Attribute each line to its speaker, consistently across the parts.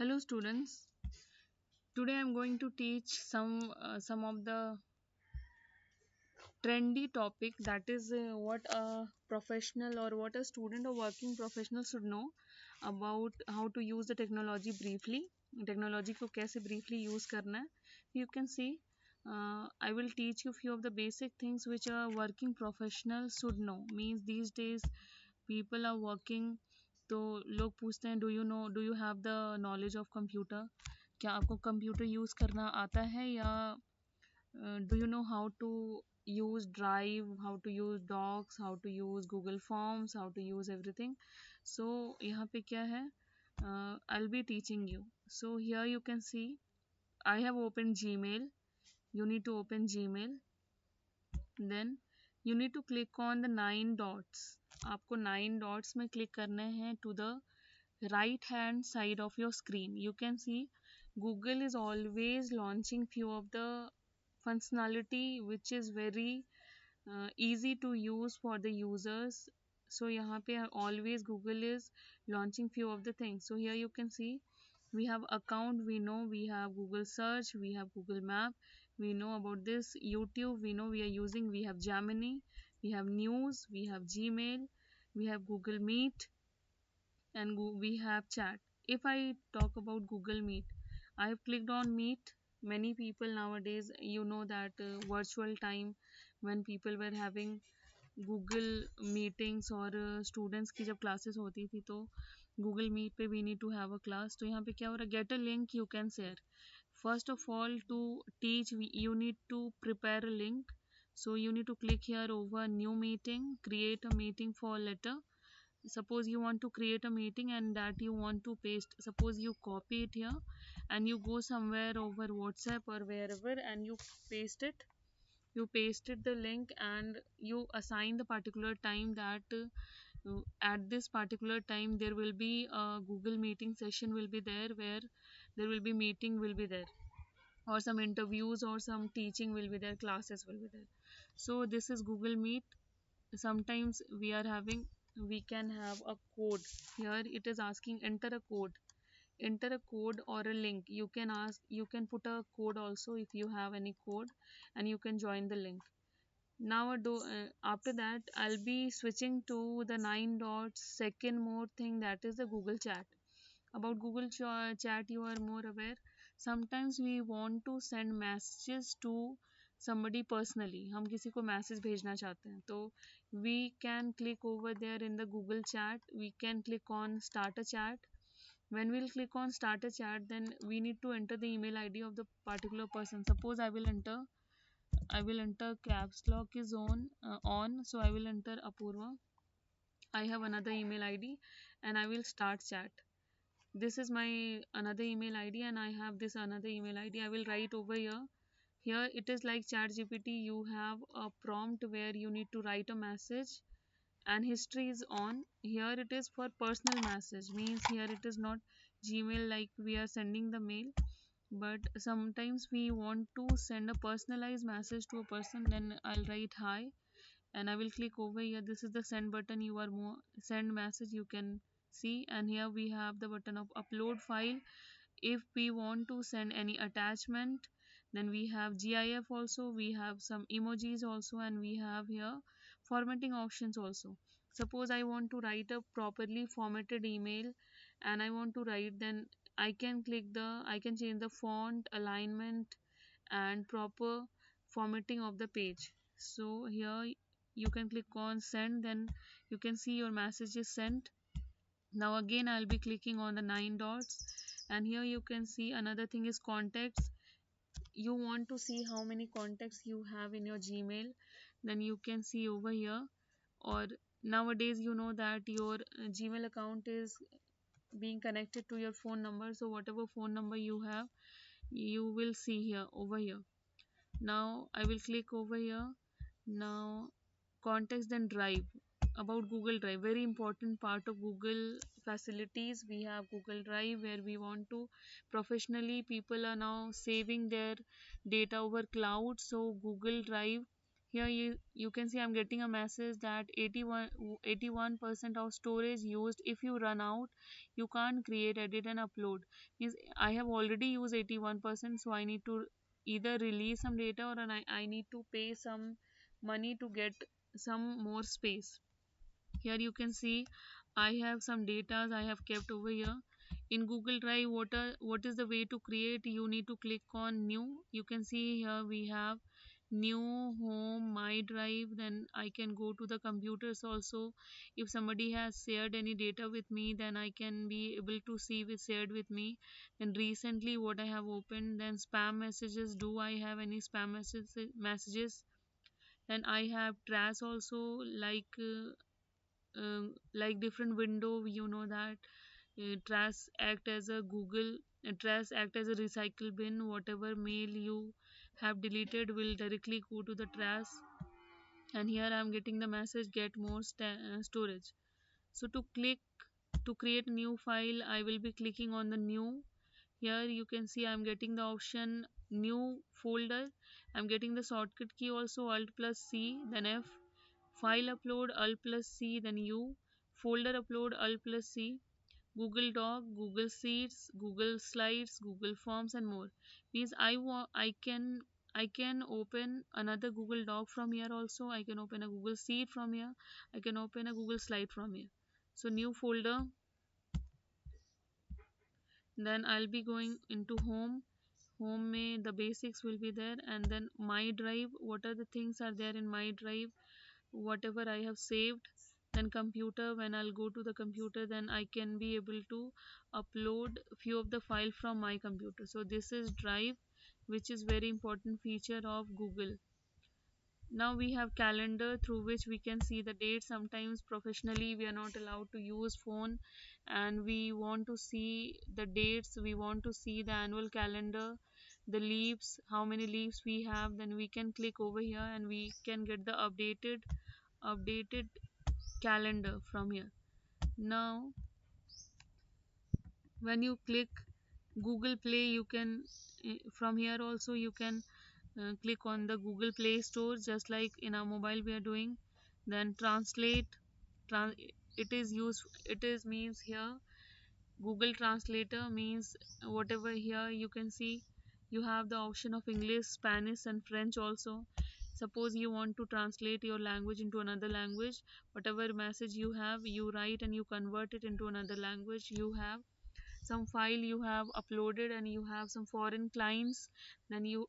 Speaker 1: Hello students. Today I am going to teach some of the trendy topic, that is what a professional or what a student or working professional should know about how to use the technology briefly. Technology को कैसे briefly use करना है. You can see I will teach you few of the basic things which a working professional should know. Means these days people are working, तो लोग पूछते हैं do you have the knowledge of computer. क्या आपको computer use करना आता है, या do you know how to use drive, how to use docs, how to use google forms, how to use everything. So यहाँ पे क्या है, I'll be teaching you. So here you can see I have opened gmail. You need to open gmail. Then you need to click on the 9 dots. आपको 9 dots में click करना है to the right hand side of your screen. You can see Google is always launching few of the functionality which is very easy to use for the users. So यहाँ पे always Google is launching few of the things. So here you can see we have account, we know we have Google search, we have Google map, we know about this YouTube, we know we are using, we have Gemini, we have news, we have Gmail, we have Google Meet, and we have chat. If I talk about Google Meet, I have clicked on Meet. Many people nowadays, you know that virtual time when people were having Google meetings और students की जब classes होती थी तो Google meet पे we need to have a class. तो यहाँ पे क्या हो रहा है, get a link you can share. First of all to teach you need to prepare a link. So you need to click here over new meeting, create a meeting for letter. Suppose you want to create a meeting and that you want to paste, suppose you copy it here and you go somewhere over WhatsApp or wherever and you paste it. You pasted the link and you assign the particular time that at this particular time there will be a Google meeting session will be there, where there will be meeting will be there, or some interviews or some teaching will be there, classes will be there. So this is Google Meet. Sometimes we can have a code. Here it is asking enter a code. Enter a code or a link. You can put a code also if you have any code, and you can join the link. Now after that I'll be switching to the 9 dots. Second more thing, that is the Google Chat. About Google Chat you are more aware. Sometimes we want to send messages to somebody personally. हम किसी को message भेजना चाहते हैं तो we can click over there in the Google Chat. We can click on start a chat. When we'll click on start a chat, then we need to enter the email ID of the particular person. Suppose I will enter caps lock is on, so I will enter Apurva. I have another email ID and I will start chat. This is my another email ID and I have this another email ID. I will write over here. Here it is like chat GPT. You have a prompt where you need to write a message and history is on. Here it is for personal message, means here it is not Gmail like we are sending the mail, but sometimes we want to send a personalized message to a person. Then I'll write hi and I will click over here. This is the send button. You are more send message you can see, and here we have the button of upload file. If we want to send any attachment, then we have GIF also, we have some emojis also, and we have here formatting options also. Suppose I want to write a properly formatted email and I want to write, then I can change the font, alignment and proper formatting of the page. So here you can click on send, then you can see your message is sent. Now again I'll be clicking on the 9 dots, and here you can see another thing is contacts. You want to see how many contacts you have in your Gmail, then you can see over here. Or nowadays you know that your Gmail account is being connected to your phone number, so whatever phone number you have you will see here over here. Now I will click over here. Now contacts, then drive. About Google Drive, very important part of Google facilities, we have Google Drive, where we want to professionally people are now saving their data over cloud. So Google Drive Here you can see I'm getting a message that 81% of storage used. If you run out, you can't create, edit and upload. Means I have already used 81%, so I need to either release some data, or I need to pay some money to get some more space. Here you can see I have some data I have kept over here. In Google Drive, what is the way to create? You need to click on new. You can see here we have new, home, my drive. Then I can go to the computers also. If somebody has shared any data with me, then I can be able to see it shared with me. Then recently what I have opened, then spam messages. Do I have any spam messages? Then I have trash also, like different window. You know that trash act as a Google, trash act as a recycle bin. Whatever mail you have deleted will directly go to the trash. And here I'm getting the message get more storage. So to click to create a new file, I will be clicking on the new. Here you can see I'm getting the option new folder. I'm getting the shortcut key also, alt plus C, then F. File upload, alt plus C, then U. Folder upload, alt plus C. Google Doc, Google Sheets, Google Slides, Google Forms, and more. Means I can open another Google Doc from here also. I can open a Google Sheet from here. I can open a Google Slide from here. So new folder. Then I'll be going into home. Home mein the basics will be there, and then my drive. What are the things are there in my drive? Whatever I have saved. Then computer, when I'll go to the computer, then I can be able to upload few of the file from my computer. So this is drive, which is very important feature of Google. Now we have calendar through which we can see the date. Sometimes professionally we are not allowed to use phone, and we want to see the dates, we want to see the annual calendar, the leaves, how many leaves we have. Then we can click over here and we can get the updated calendar from here. Now when you click Google Play, you can from here also you can click on the Google Play Store, just like in our mobile we are doing. Then translate, trans it is used, it is means here Google Translator means whatever. Here you can see you have the option of English, Spanish and French also. Suppose you want to translate your language into another language, whatever message you have, you write and you convert it into another language. You have some file you have uploaded and you have some foreign clients, then you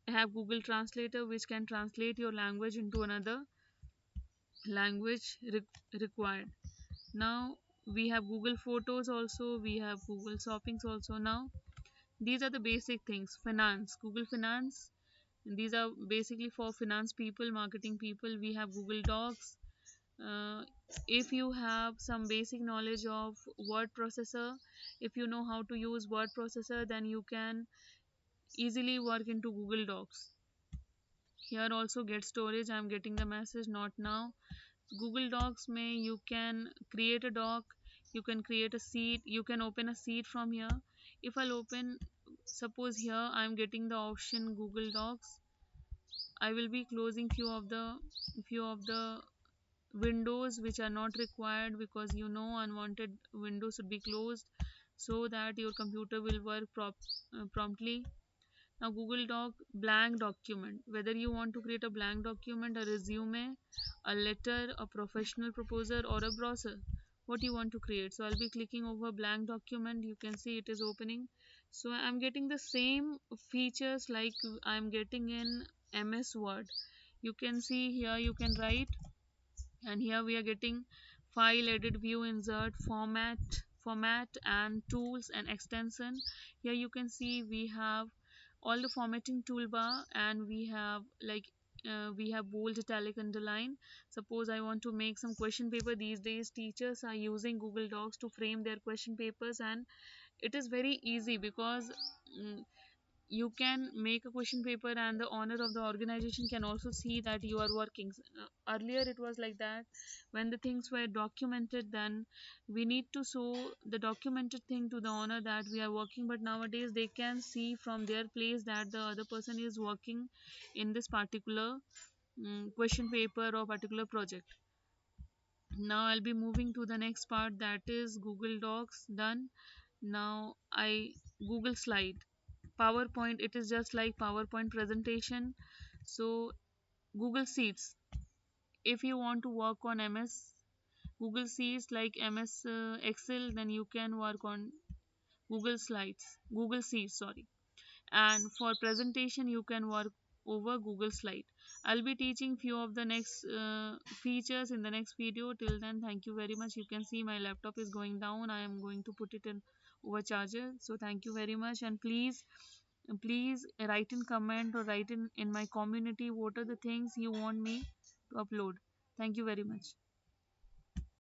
Speaker 1: have Google Translator which can translate your language into another language required. Now we have Google Photos also, we have Google Shoppings also. Now these are the basic things. Finance, Google Finance, these are basically for finance people, marketing people. We have Google Docs. uh, if you have some basic knowledge of word processor, if you know how to use word processor, then you can easily work into Google Docs. Here also get storage, I'm getting the message not now. Google Docs may you can create a doc, you can create a sheet, you can open a sheet from here. If I'll open, suppose here I'm getting the option Google Docs, I will be closing few of the windows which are not required, because you know unwanted windows should be closed so that your computer will work promptly. Now Google Doc blank document, whether you want to create a blank document, a resume, a letter, a professional proposal or a brochure, what you want to create. So I'll be clicking over blank document. You can see it is opening. So I'm getting the same features like I'm getting in MS Word. You can see here you can write, and here we are getting file, edit, view, insert, format and tools and extension. Here you can see we have all the formatting toolbar, and we have bold, italic, underline. Suppose I want to make some question paper. These days teachers are using Google Docs to frame their question papers, and it is very easy because mm, you can make a question paper and the owner of the organization can also see that you are working. Earlier it was like that, when the things were documented, then we need to show the documented thing to the owner that we are working. But nowadays they can see from their place that the other person is working in this particular question paper or particular project. Now I'll be moving to the next part, that is Google Docs. Done. Now I Google Slide. PowerPoint, it is just like PowerPoint presentation. So Google Sheets, if you want to work on MS Google Sheets like MS Excel, then you can work on Google Sheets, sorry. And for presentation, you can work over Google Slide. I'll be teaching few of the next features in the next video. Till then, thank you very much. You can see my laptop is going down. I am going to put it in over charger. So thank you very much, and please write in comment or write in my community what are the things you want me to upload. Thank you very much.